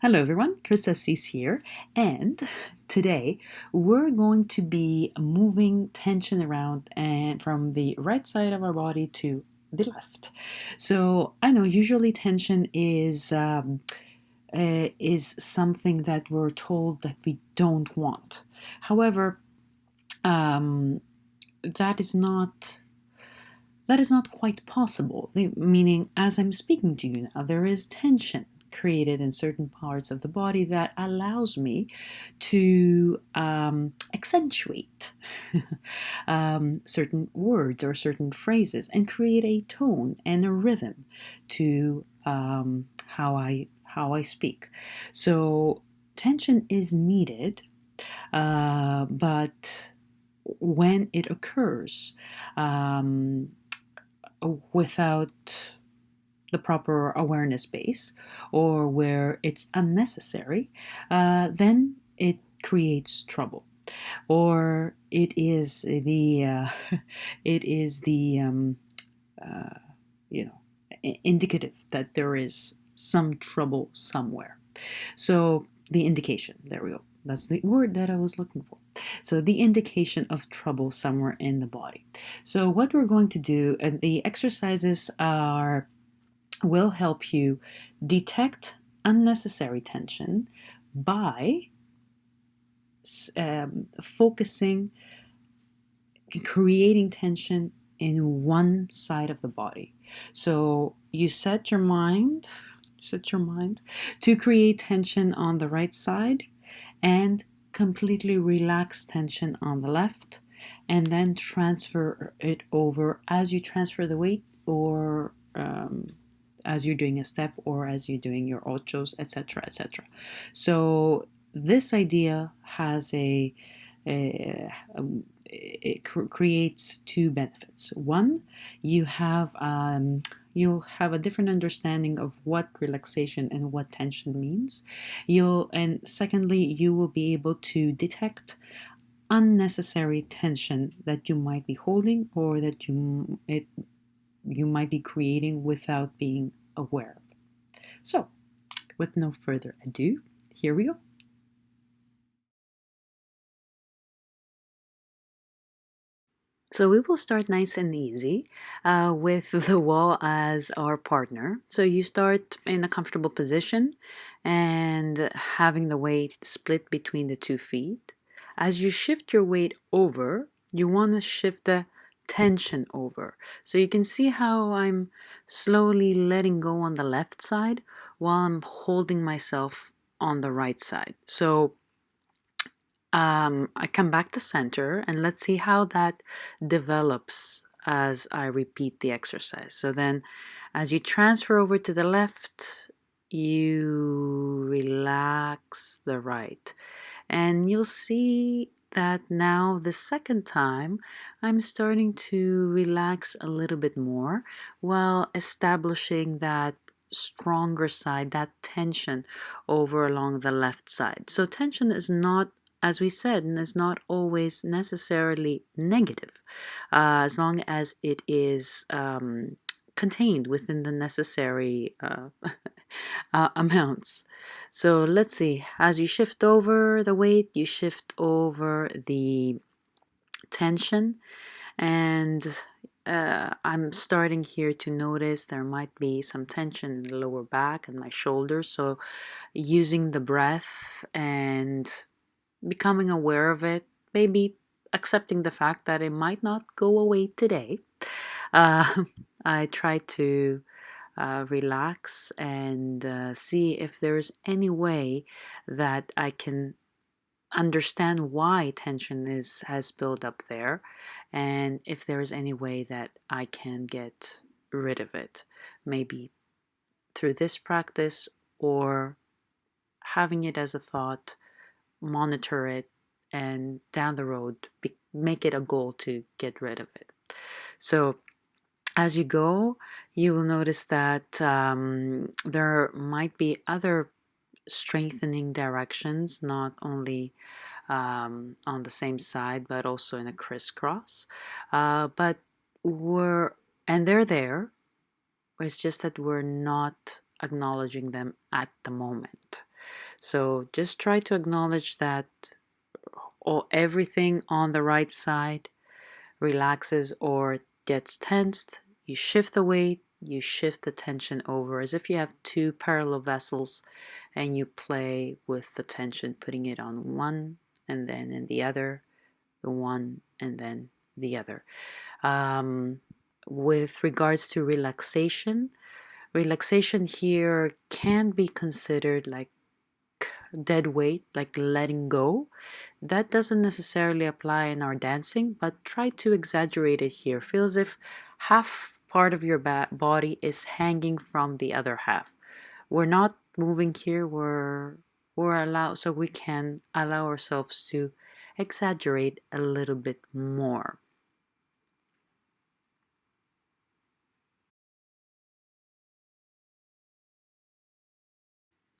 Hello everyone, Chrisa is here, and today we're going to be moving tension around and from the right side of our body to the left. So I know usually tension is something that we're told that we don't want. However, um, that is not quite possible. Meaning, as I'm speaking to you now, there is tension created in certain parts of the body that allows me to accentuate certain words or certain phrases and create a tone and a rhythm to how I speak. So tension is needed, but when it occurs um, without the proper awareness base or where it's unnecessary, then it creates trouble. Or it is the it is the uh, you know, indicative that there is some trouble somewhere. So the indication, there we go. That's the word that I was looking for. So the indication of trouble somewhere in the body. So what we're going to do, and the exercises will help you detect unnecessary tension by focusing, creating tension in one side of the body. So you set your mind to create tension on the right side and completely relax tension on the left, and then transfer it over as you transfer the weight, or as you're doing a step, or as you're doing your ochos, etc., etc. So this idea has it creates two benefits. One, you have you'll have a different understanding of what relaxation and what tension means. And secondly, you will be able to detect unnecessary tension that you might be holding, or that you might be creating without being aware of. So, with no further ado, here we go. So we will start nice and easy with the wall as our partner. So you start in a comfortable position and having the weight split between the 2 feet. As you shift your weight over, you want to shift the tension over. So you can see how I'm slowly letting go on the left side while I'm holding myself on the right side. So I come back to center, and let's see how that develops as I repeat the exercise. So then as you transfer over to the left, you relax the right. And you'll see that now the second time I'm starting to relax a little bit more while establishing that stronger side, that tension over along the left side. So tension is not, as we said, and is not always necessarily negative, as long as it is contained within the necessary amounts. So let's see, as you shift over the weight, you shift over the tension, and I'm starting here to notice there might be some tension in the lower back and my shoulders. So using the breath and becoming aware of it, maybe accepting the fact that it might not go away today. Uh, I try to relax and see if there's any way that I can understand why tension has built up there, and if there's any way that I can get rid of it, maybe through this practice, or having it as a thought, monitor it, and down the road make it a goal to get rid of it. So as you go, you will notice that there might be other strengthening directions, not only on the same side, but also in a crisscross. But they're there. It's just that we're not acknowledging them at the moment. So just try to acknowledge that everything on the right side relaxes or gets tensed. You shift the weight, you shift the tension over as if you have two parallel vessels and you play with the tension, putting it on one and then in the other, the one and then the other. With regards to relaxation, relaxation here can be considered like dead weight, like letting go. That doesn't necessarily apply in our dancing, but try to exaggerate it here. Feel as if half part of your body is hanging from the other half. We're not moving here, we're allowed, so we can allow ourselves to exaggerate a little bit more.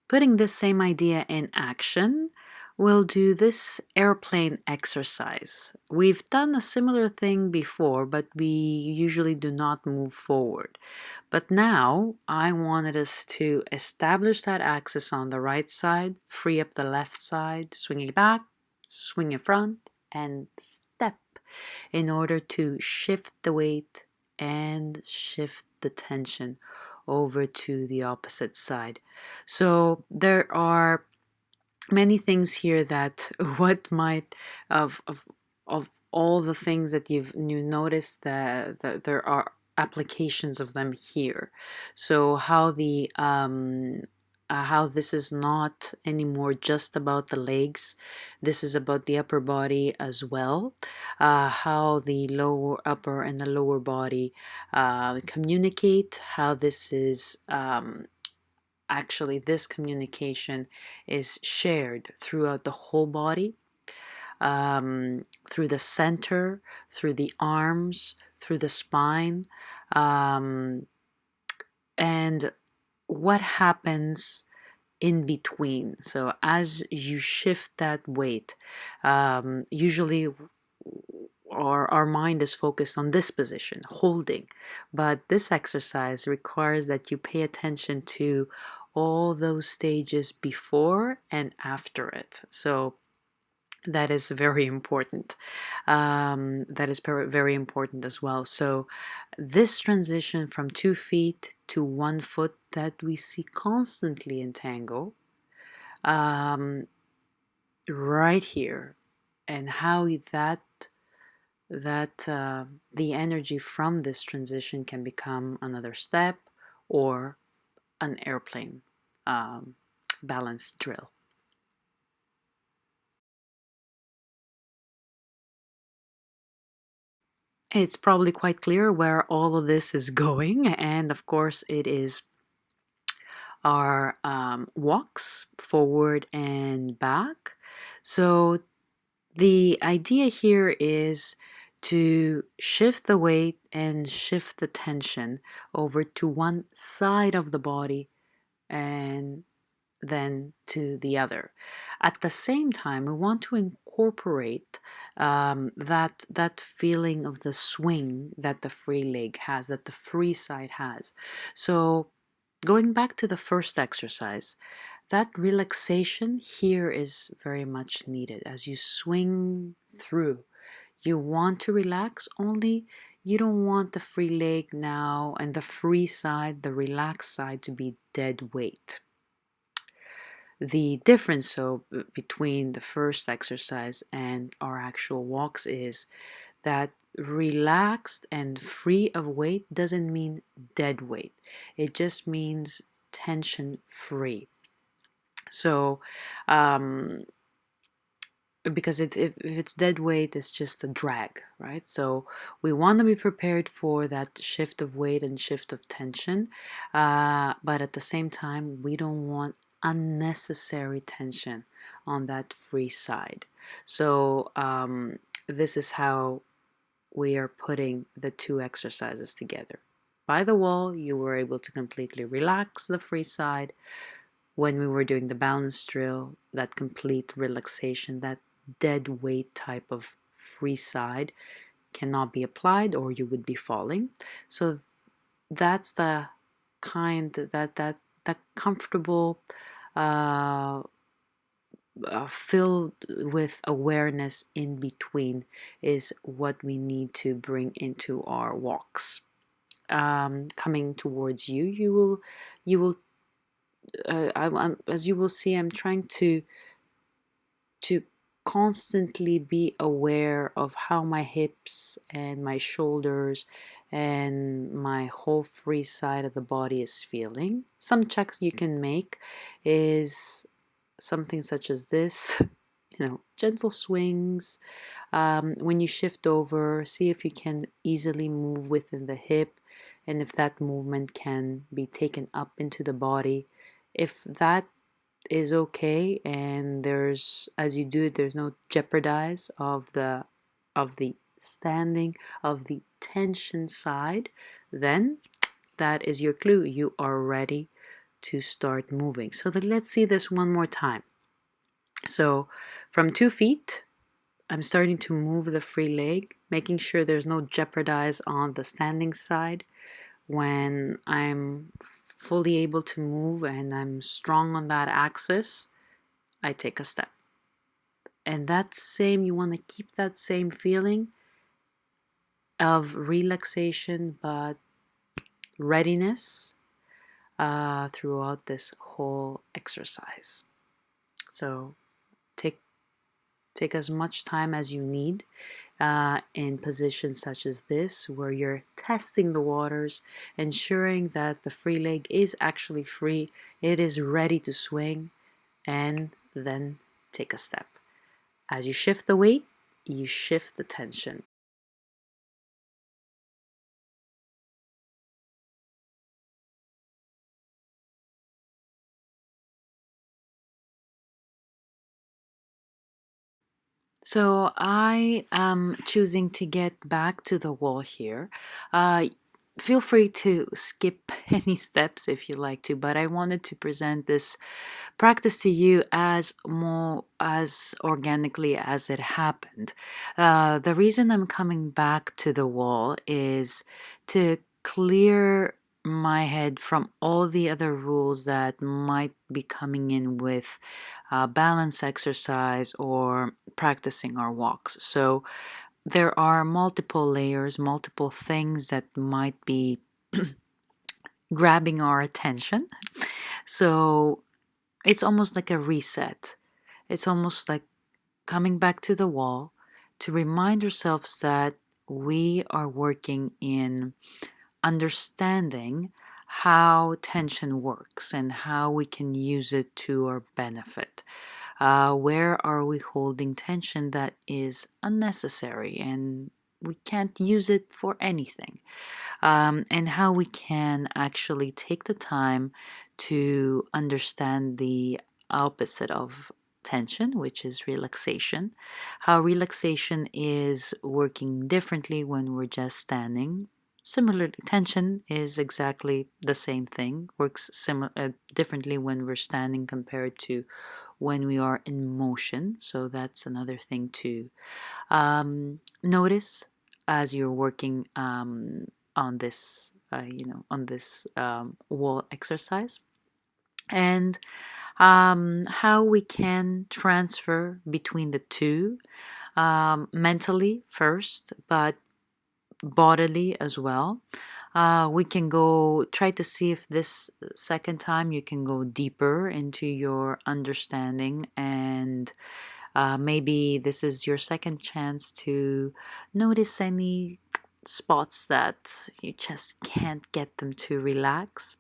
Putting this same idea in action, we'll do this airplane exercise. We've done a similar thing before, but we usually do not move forward. But now I wanted us to establish that axis on the right side, free up the left side, swing it back, swing it front, and step in order to shift the weight and shift the tension over to the opposite side. So there are many things here that what might of all the things that you noticed that there are applications of them here. So how this is not anymore just about the legs, this is about the upper body as well. How the lower upper and the lower body communicate, how this is actually this communication is shared throughout the whole body, through the center, through the arms, through the spine, and what happens in between. So as you shift that weight, usually our mind is focused on this position, holding, but this exercise requires that you pay attention to all those stages before and after it. So that is very important. That is very important as well. So this transition from 2 feet to 1 foot that we see constantly in tango, right here, and how the energy from this transition can become another step or an airplane um, balance drill. It's probably quite clear where all of this is going, and of course, it is our walks forward and back. So, the idea here is to shift the weight and shift the tension over to one side of the body and then to the other. At the same time, we want to incorporate that feeling of the swing that the free leg has, that the free side has. So going back to the first exercise, that relaxation here is very much needed as you swing through. You want to relax, only you don't want the free leg now and the free side, the relaxed side, to be dead weight. The difference between the first exercise and our actual walks is that relaxed and free of weight doesn't mean dead weight. It just means tension free. So because if it's dead weight, it's just a drag, right? So we want to be prepared for that shift of weight and shift of tension, but at the same time, we don't want unnecessary tension on that free side. So this is how we are putting the two exercises together. By the wall, you were able to completely relax the free side. When we were doing the balance drill, that complete relaxation, that dead weight type of free side cannot be applied or you would be falling. So that's the kind that comfortable filled with awareness in between is what we need to bring into our walks. Coming towards you, you will, as you will see, I'm trying to constantly be aware of how my hips and my shoulders and my whole free side of the body is feeling. Some checks you can make is something such as this, gentle swings. When you shift over, see if you can easily move within the hip and if that movement can be taken up into the body. If that is okay and there's, as you do it, there's no jeopardize of the standing, of the tension side, then that is your clue. You are ready to start moving. So let's see this one more time. So from 2 feet, I'm starting to move the free leg, making sure there's no jeopardize on the standing side. When I'm fully able to move and I'm strong on that axis, I take a step. And that same, you want to keep that same feeling of relaxation but readiness throughout this whole exercise. So take as much time as you need in positions such as this, where you're testing the waters, ensuring that the free leg is actually free, it is ready to swing, and then take a step. As you shift the weight, you shift the tension. So I am choosing to get back to the wall here. Uh, Feel free to skip any steps if you like to, but I wanted to present this practice to you as more as organically as it happened. The reason I'm coming back to the wall is to clear my head from all the other rules that might be coming in with balance exercise or practicing our walks. So there are multiple layers, multiple things that might be grabbing our attention. So it's almost like a reset. It's almost like coming back to the wall to remind ourselves that we are working in understanding how tension works and how we can use it to our benefit. Where are we holding tension that is unnecessary and we can't use it for anything? And how we can actually take the time to understand the opposite of tension, which is relaxation. How relaxation is working differently when we're just standing. Similarly, tension is exactly the same thing, works differently when we're standing compared to when we are in motion. So that's another thing to notice as you're working on this, on this wall exercise, and how we can transfer between the two, mentally first, but bodily as well. We can go try to see if this second time you can go deeper into your understanding, and maybe this is your second chance to notice any spots that you just can't get them to relax.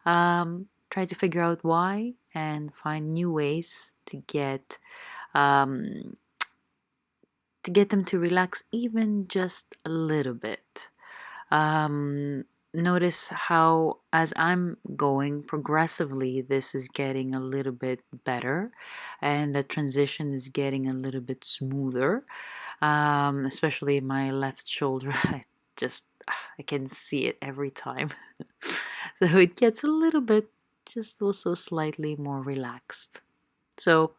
Try to figure out why and find new ways um, to get them to relax even just a little bit. Notice how, as I'm going progressively, this is getting a little bit better and the transition is getting a little bit smoother. Especially my left shoulder, I can see it every time. So it gets a little bit, just also slightly more relaxed. So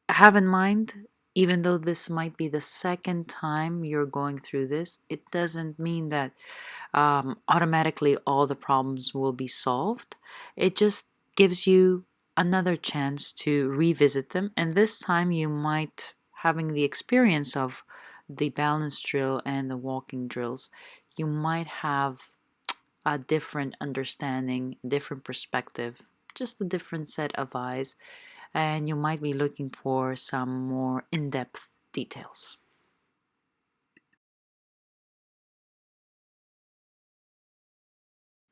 have in mind, even though this might be the second time you're going through this, it doesn't mean that automatically all the problems will be solved. It just gives you another chance to revisit them. And this time you might, having the experience of the balance drill and the walking drills, you might have a different understanding, different perspective, just a different set of eyes, and you might be looking for some more in-depth details.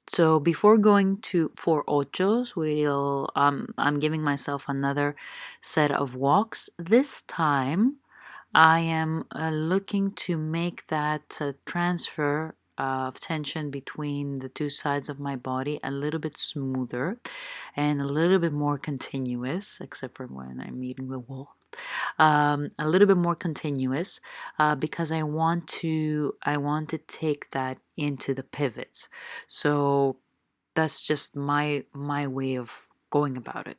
So before going to Four Ochos, I'm giving myself another set of walks. This time I am looking to make that transfer of tension between the two sides of my body a little bit smoother and a little bit more continuous, except for when I'm meeting the wall. A little bit more continuous because I want to take that into the pivots. So that's just my way of going about it.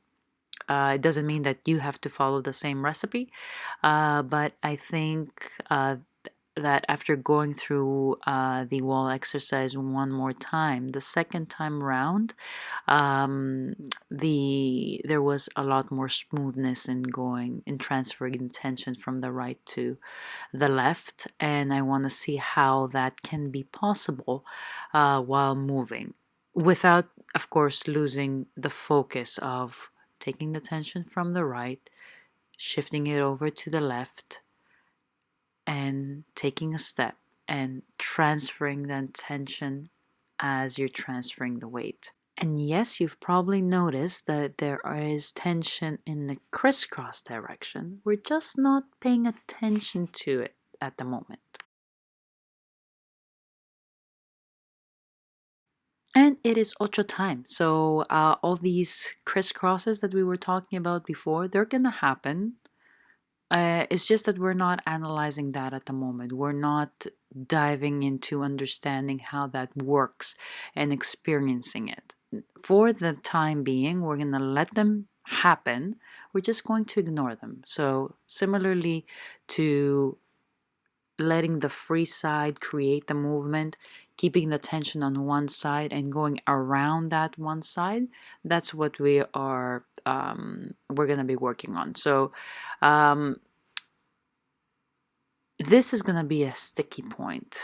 It doesn't mean that you have to follow the same recipe, but I think that after going through the wall exercise one more time, the second time round, there was a lot more smoothness in transferring the tension from the right to the left, and I want to see how that can be possible while moving, without, of course, losing the focus of taking the tension from the right, shifting it over to the left, and taking a step and transferring that tension as you're transferring the weight. And yes, you've probably noticed that there is tension in the crisscross direction. We're just not paying attention to it at the moment. And it is ocho time. So all these crisscrosses that we were talking about before, they're gonna happen. It's just that we're not analyzing that at the moment. We're not diving into understanding how that works and experiencing it. For the time being, we're going to let them happen. We're just going to ignore them. So, similarly to letting the free side create the movement, keeping the tension on one side and going around that one side, that's what we're going to be working on. So, this is going to be a sticky point.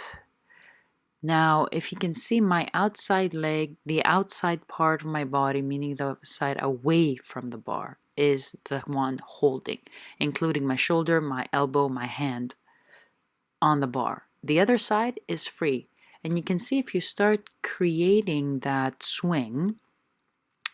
Now, if you can see my outside leg, the outside part of my body, meaning the side away from the bar, is the one holding, including my shoulder, my elbow, my hand on the bar. The other side is free. And you can see if you start creating that swing,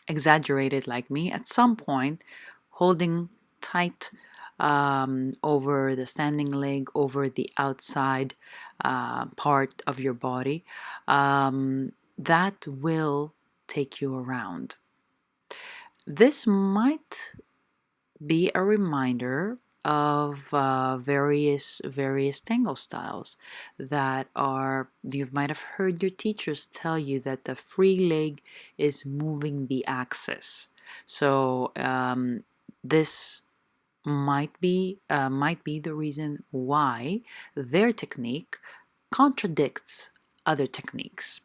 exaggerated like me, at some point, holding tight over the standing leg, over the outside part of your body, that will take you around. This might be a reminder of various tango styles that are, you might have heard your teachers tell you that the free leg is moving the axis. So this might be the reason why their technique contradicts other techniques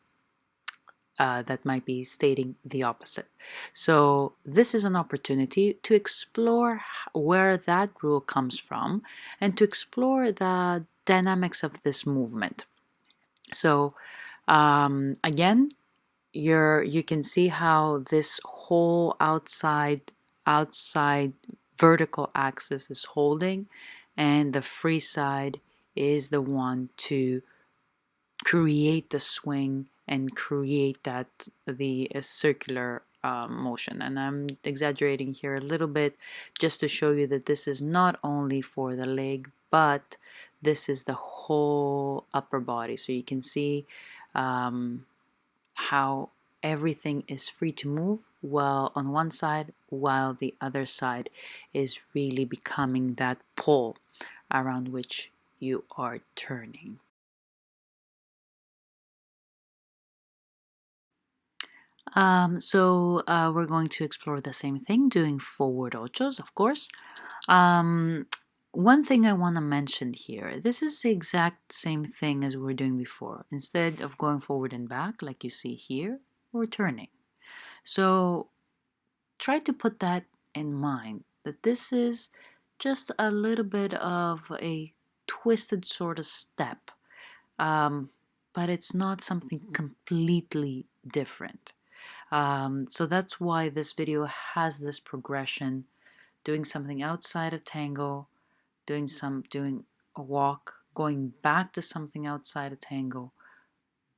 that might be stating the opposite. So this is an opportunity to explore where that rule comes from and to explore the dynamics of this movement. So again, you can see how this whole outside vertical axis is holding, and the free side is the one to create the swing and create the circular motion. And I'm exaggerating here a little bit just to show you that this is not only for the leg, but this is the whole upper body. So you can see how everything is free to move while on one side, while the other side is really becoming that pole around which you are turning. We're going to explore the same thing, doing forward ochos, of course. One thing I want to mention here, this is the exact same thing as we were doing before. Instead of going forward and back, like you see here, we're turning. So try to put that in mind, that this is just a little bit of a twisted sort of step, but it's not something completely different. So that's why this video has this progression: doing something outside of tango, doing a walk, going back to something outside of tango,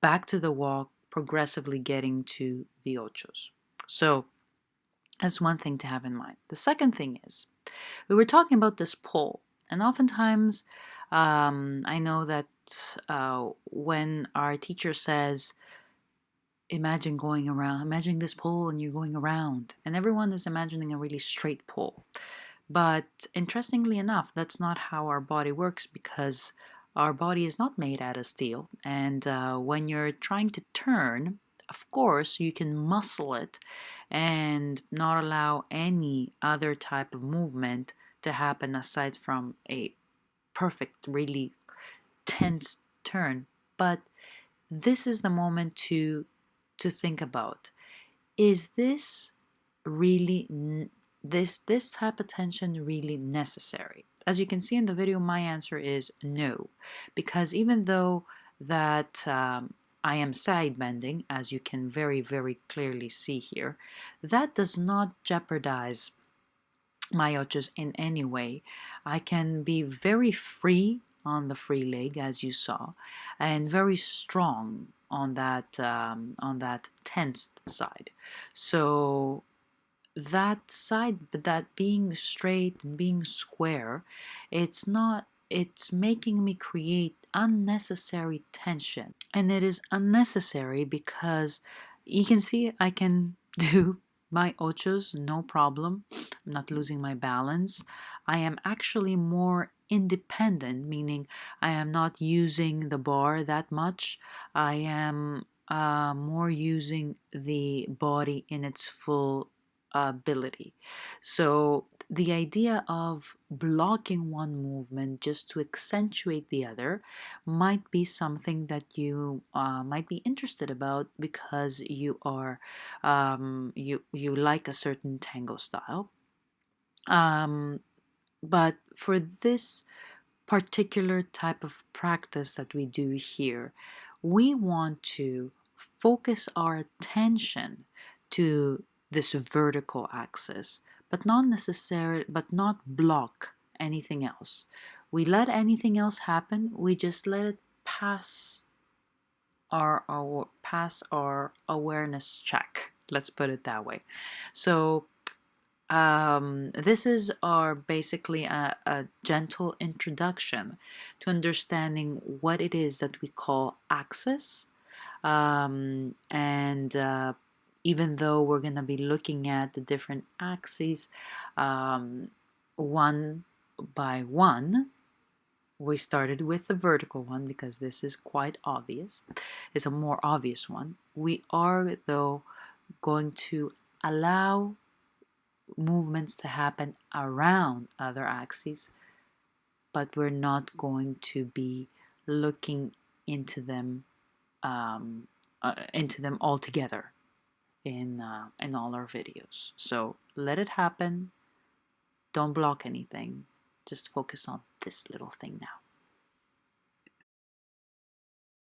back to the walk, progressively getting to the ochos. So that's one thing to have in mind. The second thing is, we were talking about this pole, and oftentimes I know that when our teacher says, imagine going around, imagine this pole and you're going around, and everyone is imagining a really straight pole. But interestingly enough, that's not how our body works, because our body is not made out of steel. And when you're trying to turn, of course, you can muscle it and not allow any other type of movement to happen aside from a perfect, really tense turn. But this is the moment to think about: is this really this type of tension really necessary? As you can see in the video, my answer is no, because even though that I am side bending, as you can very clearly see here, that does not jeopardize my ochos in any way. I can be very free on the free leg, as you saw, and very strong on that tensed side. So that side, but that being straight and being square, it's making me create unnecessary tension. And it is unnecessary because you can see I can do my ochos no problem. I'm not losing my balance. I am actually more independent, meaning I am not using the bar that much. I am more using the body in its full ability. So the idea of blocking one movement just to accentuate the other might be something that you might be interested about, because you are you like a certain tango style. But for this particular type of practice that we do here, we want to focus our attention to this vertical axis, but not block anything else. We let anything else happen, we just let it pass our awareness check. Let's put it that way. So this is our basically a gentle introduction to understanding what it is that we call axis. And even though we're going to be looking at the different axes one by one, we started with the vertical one because this is quite obvious. It's a more obvious one. We are, though, going to allow movements to happen around other axes, but we're not going to be looking into them all together in all our videos. So let it happen. Don't block anything. Just focus on this little thing now.